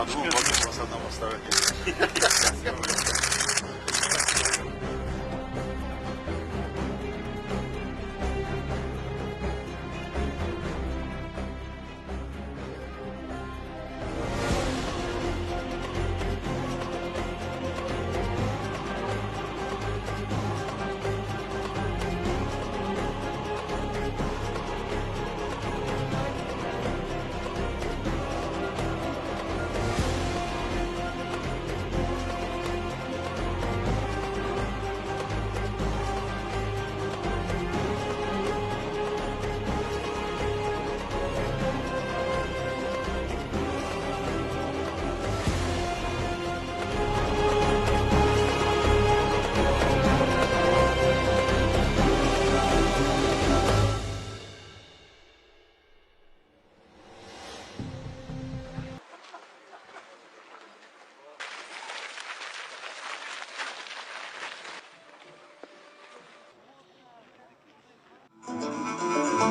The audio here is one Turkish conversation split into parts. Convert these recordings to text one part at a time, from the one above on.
adımı bakın masada masada.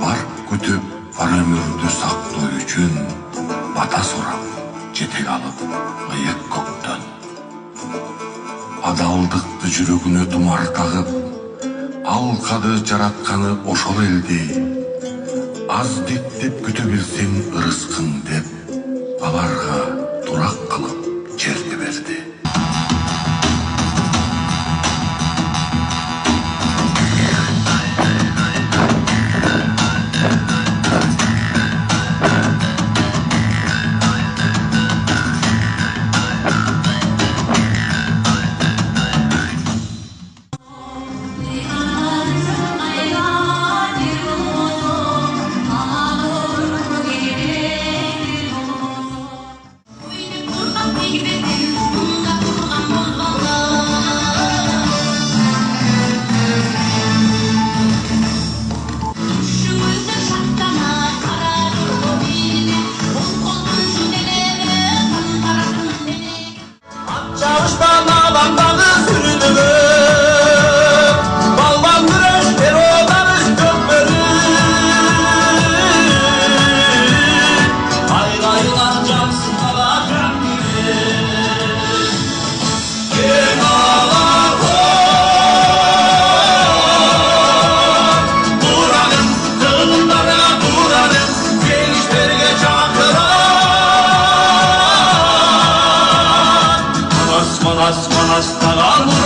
Бар күтүп бар өмүрдү сактоо үчүн бата сурап жетек алып ыйык көктөн адалдыкты жүрөгүнө тумар тагып алкады жаратканы ошол элди аздиктеп күтө билсең ырыскың деп аларга турак кылып жерди берди. Çalıştan alandanı sürüdüğü balban güreş bir odanız köpürü Ayrayılan cansın alacak gibi Kim ağlar buranın kıllarına buranın gençlerine çakıran Manas manas manas talan